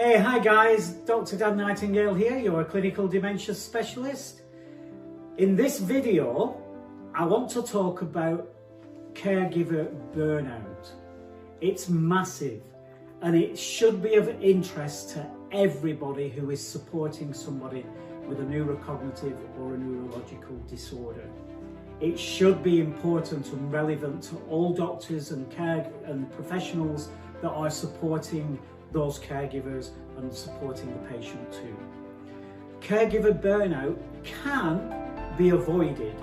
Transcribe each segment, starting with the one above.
Hi guys, Dr. Dan Nightingale here, your clinical dementia specialist. In this video, I want to talk about caregiver burnout. It's massive and it should be of interest to everybody who is supporting somebody with a neurocognitive or a neurological disorder. It should be important and relevant to all doctors and professionals that are supporting those caregivers and supporting the patient too. Caregiver burnout can be avoided.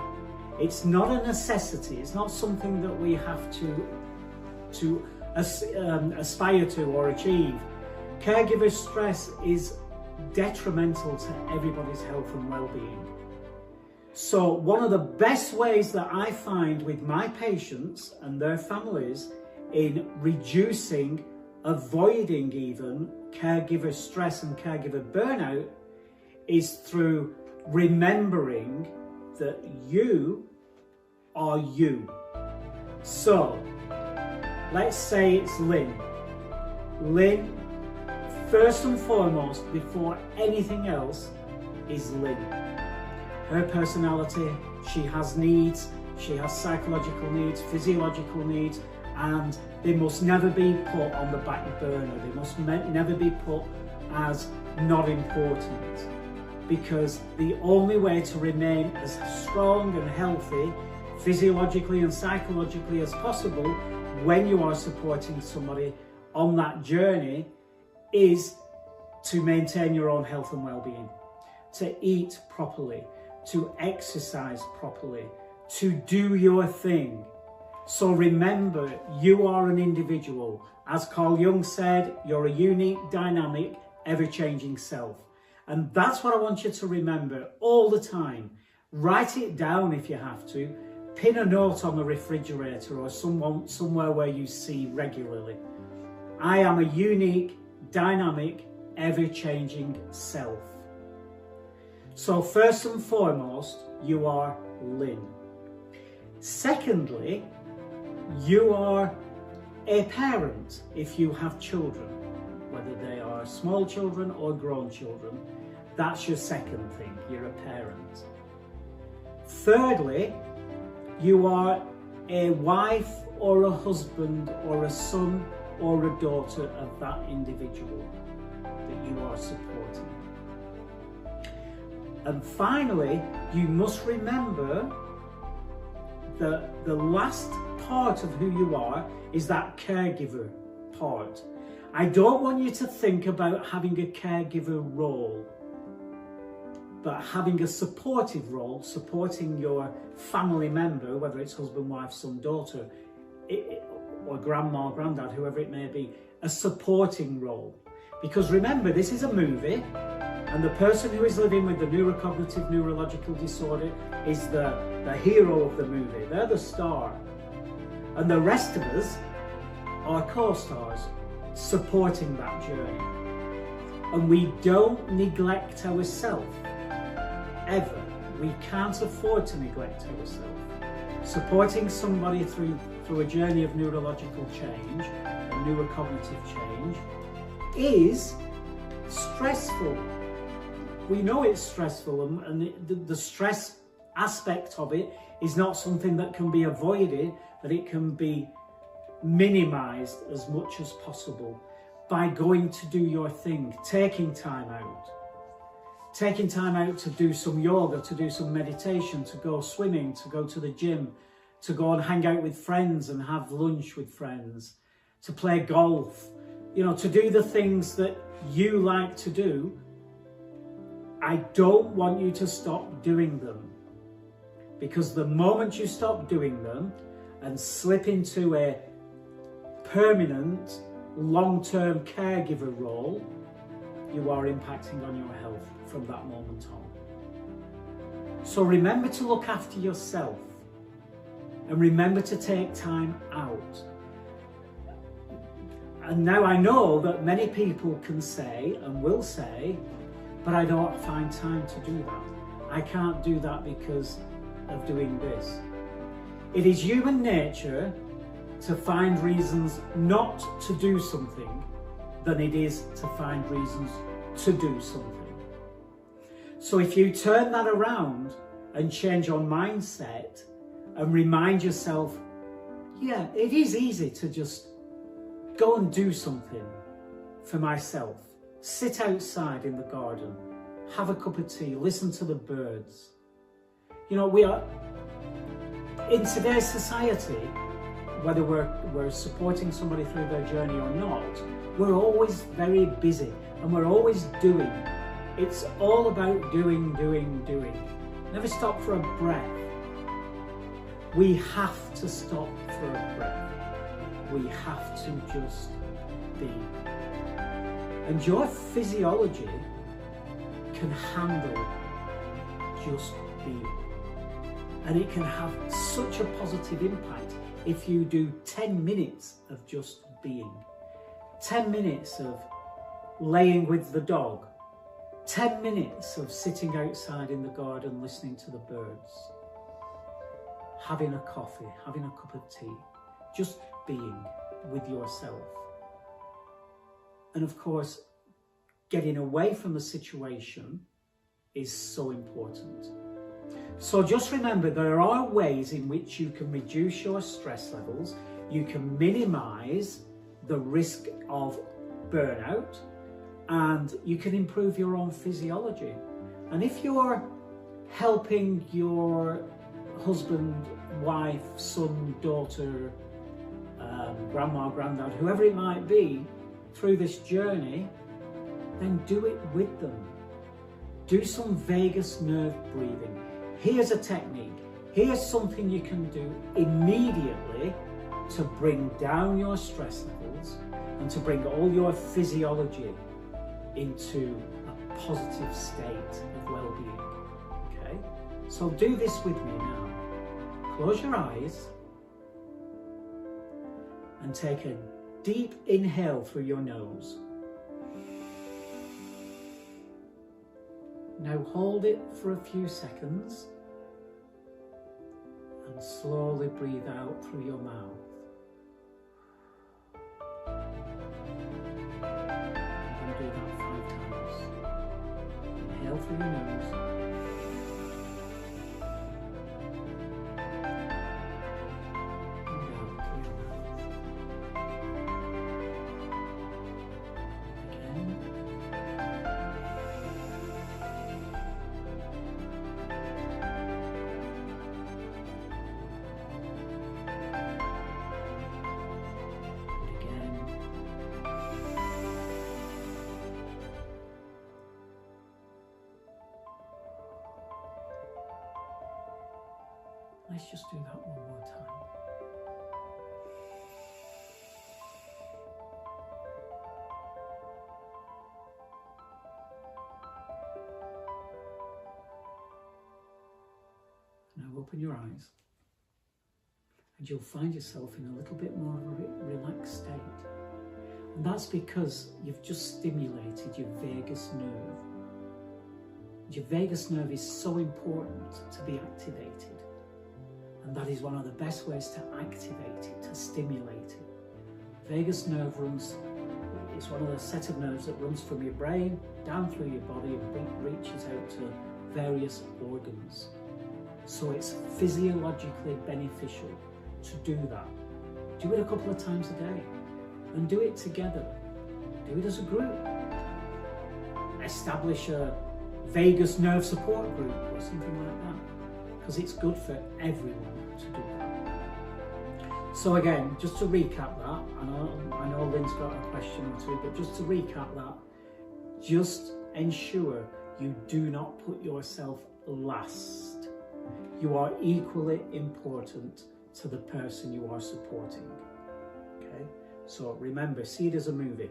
It's not a necessity. It's not something that we have to aspire to or achieve. Caregiver stress is detrimental to everybody's health and well-being. So one of the best ways that I find with my patients and their families in reducing, avoiding even caregiver stress and caregiver burnout is through remembering that you are you. So let's say it's Lynn. Lynn, first and foremost, before anything else, is Lynn. Her personality, she has needs, she has psychological needs, physiological needs, and they must never be put on the back burner. They must never be put as not important, because the only way to remain as strong and healthy physiologically and psychologically as possible when you are supporting somebody on that journey is to maintain your own health and well-being, to eat properly, to exercise properly, to do your thing. So remember, you are an individual. As Carl Jung said, you're a unique, dynamic, ever-changing self. And that's what I want you to remember all the time. Write it down if you have to. Pin a note on the refrigerator or somewhere where you see regularly. I am a unique, dynamic, ever-changing self. So first and foremost, you are Lynn. Secondly, you are a parent if you have children, whether they are small children or grown children. That's your second thing, you're a parent. Thirdly, you are a wife or a husband or a son or a daughter of that individual that you are supporting. And finally, you must remember that the last part of who you are is that caregiver part. I don't want you to think about having a caregiver role, but having a supportive role, supporting your family member, whether it's husband, wife, son, daughter, or grandma, granddad, whoever it may be, a supporting role. Because remember, this is a movie, and the person who is living with the neurocognitive neurological disorder is the hero of the movie. They're the star. And the rest of us are co-stars supporting that journey. And we don't neglect ourselves, ever. We can't afford to neglect ourselves. Supporting somebody through a journey of neurological change, and neurocognitive change, is stressful. We know it's stressful, and the stress aspect of it is not something that can be avoided, but it can be minimized as much as possible by going to do your thing, taking time out to do some yoga, to do some meditation, to go swimming, to go to the gym, to go and hang out with friends and have lunch with friends, to play golf, to do the things that you like to do. I don't want you to stop doing them, because the moment you stop doing them and slip into a permanent, long-term caregiver role, you are impacting on your health from that moment on. So remember to look after yourself, and remember to take time out. And now I know that many people can say and will say, but I don't find time to do that. I can't do that because of doing this. It is human nature to find reasons not to do something than it is to find reasons to do something. So if you turn that around and change your mindset and remind yourself, yeah, it is easy to just go and do something for myself. Sit outside in the garden, have a cup of tea, listen to the birds. You know, we are, in today's society, whether we're supporting somebody through their journey or not, we're always very busy and we're always doing. It's all about doing. Never stop for a breath. We have to stop for a breath. We have to just be. And your physiology can handle just being. And it can have such a positive impact if you do 10 minutes of just being. 10 minutes of laying with the dog. 10 minutes of sitting outside in the garden listening to the birds. Having a coffee, having a cup of tea. Just being with yourself. And of course, getting away from the situation is so important. So just remember, there are ways in which you can reduce your stress levels, you can minimize the risk of burnout, and you can improve your own physiology. And if you're helping your husband, wife, son, daughter, grandma, granddad, whoever it might be, through this journey, then do it with them. Do some vagus nerve breathing. Here's a technique. Here's something you can do immediately to bring down your stress levels and to bring all your physiology into a positive state of well-being. Okay? So do this with me now. Close your eyes and take a deep inhale through your nose. Now hold it for a few seconds and slowly breathe out through your mouth. And do that 5 times. Inhale through your nose. Let's just do that one more time. Now open your eyes and you'll find yourself in a little bit more of a relaxed state. And that's because you've just stimulated your vagus nerve. Your vagus nerve is so important to be activated. And that is one of the best ways to activate it, to stimulate it. Vagus nerve runs, it's one of the set of nerves that runs from your brain down through your body and reaches out to various organs. So it's physiologically beneficial to do that. Do it a couple of times a day and do it together. Do it as a group. Establish a vagus nerve support group or something like that, because it's good for everyone to do that. So again, just to recap that, I know Lynn's got a question or two, but just to recap that, just ensure you do not put yourself last. You are equally important to the person you are supporting. Okay? So remember, see it as a movie.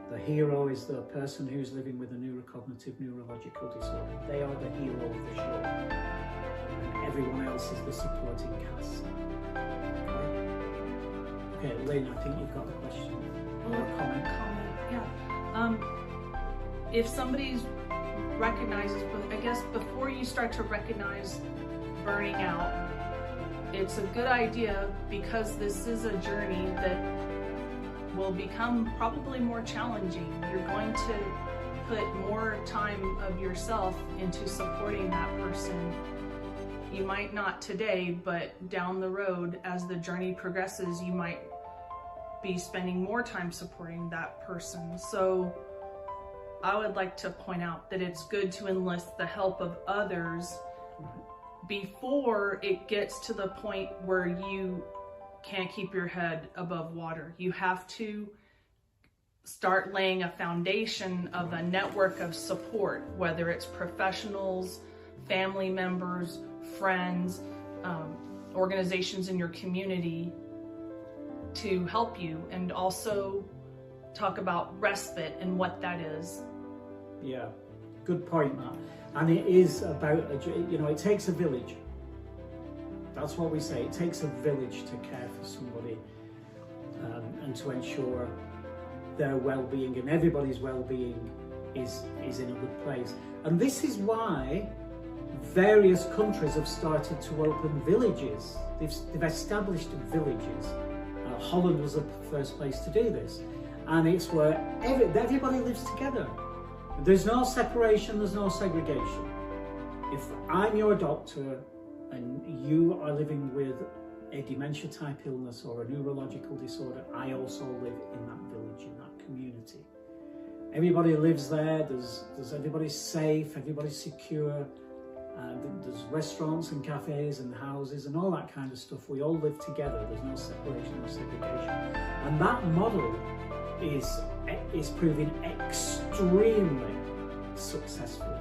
The hero is the person who's living with a neurocognitive neurological disorder. They are the hero of the show. And everyone else is the supporting cast. Okay, Lynn, I think you've got a question or a comment. Yeah. If somebody recognizes, I guess before you start to recognize burning out, it's a good idea, because this is a journey that will become probably more challenging. You're going to put more time of yourself into supporting that person. You might not today, but down the road, as the journey progresses, you might be spending more time supporting that person. So I would like to point out that it's good to enlist the help of others before it gets to the point where you can't keep your head above water. You have to start laying a foundation of a network of support, whether it's professionals, family members, friends, organizations in your community to help you, and also talk about respite and what that is. Yeah, good point, Matt. And it is about, it takes a village. That's what we say. It takes a village to care for somebody and to ensure their well-being and everybody's well-being is in a good place. And this is why various countries have started to open villages. They've established villages. Holland was the first place to do this. And it's where everybody lives together. There's no separation, there's no segregation. If I'm your doctor and you are living with a dementia type illness or a neurological disorder, I also live in that village, in that community. Everybody lives there, everybody's safe, everybody's secure. There's restaurants and cafes and houses and all that kind of stuff. We all live together. There's no separation, no segregation. And that model is proving extremely successful.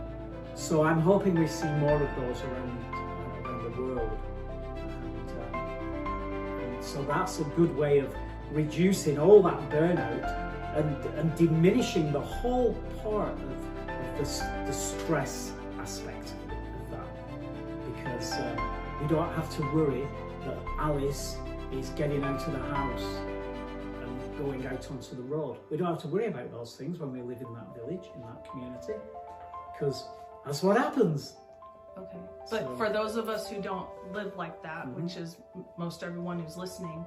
So I'm hoping we see more of those around the world. And so that's a good way of reducing all that burnout and diminishing the whole part of the stress aspect of that. Because we don't have to worry that Alice is getting out of the house and going out onto the road. We don't have to worry about those things when we live in that village, in that community, because that's what happens. Okay, but for those of us who don't live like that, which is most everyone who's listening,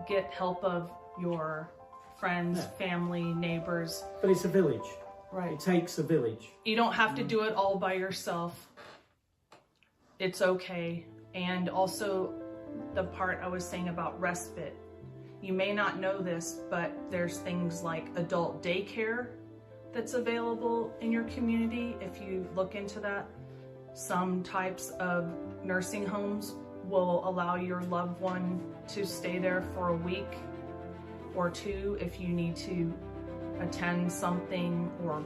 get help of your friends, family, neighbors. But it's a village. Right. It takes a village. You don't have to do it all by yourself. It's okay. And also the part I was saying about respite. You may not know this, but there's things like adult daycare that's available in your community. If you look into that, some types of nursing homes will allow your loved one to stay there for a week or two if you need to attend something or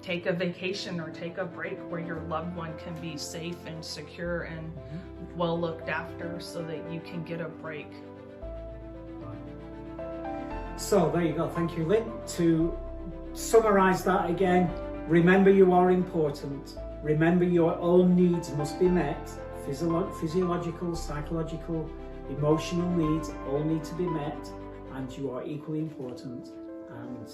take a vacation or take a break where your loved one can be safe and secure and well looked after so that you can get a break. So there you go. Thank you, Lynn. To summarize that again, remember you are important. Remember your own needs must be met. Physiological, psychological, emotional needs all need to be met, and you are equally important. And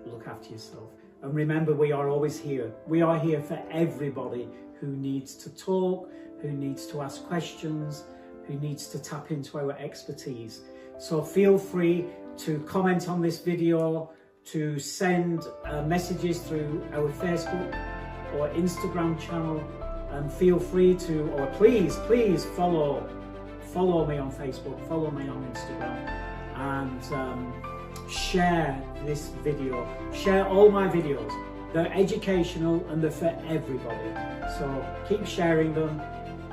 look after yourself. And remember, we are always here. We are here for everybody who needs to talk, who needs to ask questions, who needs to tap into our expertise. So feel free to comment on this video, to send messages through our Facebook or Instagram channel, and feel free to, or please follow me on Facebook, follow me on Instagram, and share this video. Share all my videos. They're educational and they're for everybody. So keep sharing them.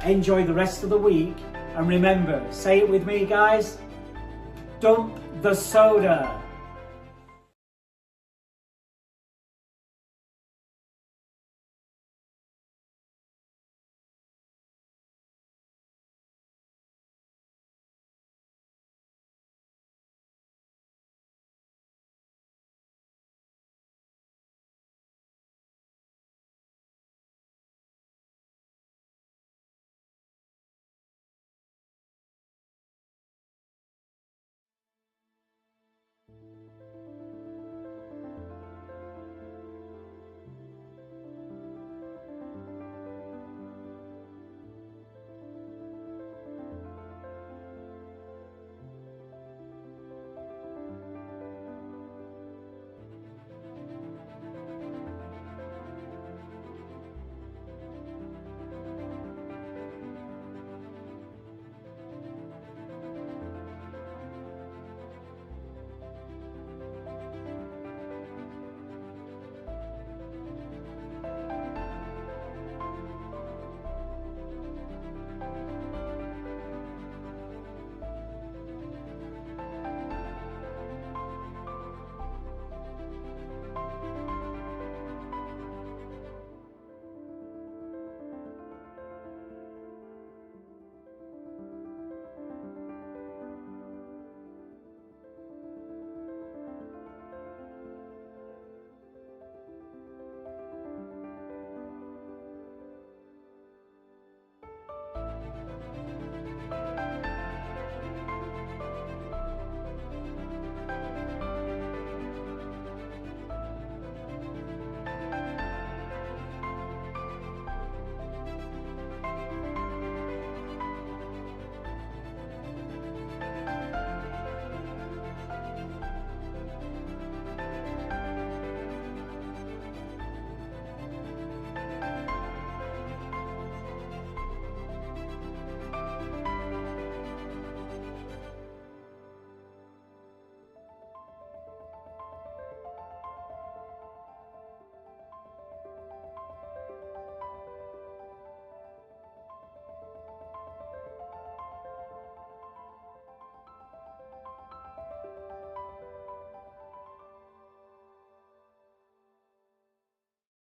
Enjoy the rest of the week. And remember, say it with me, guys. Dump the soda.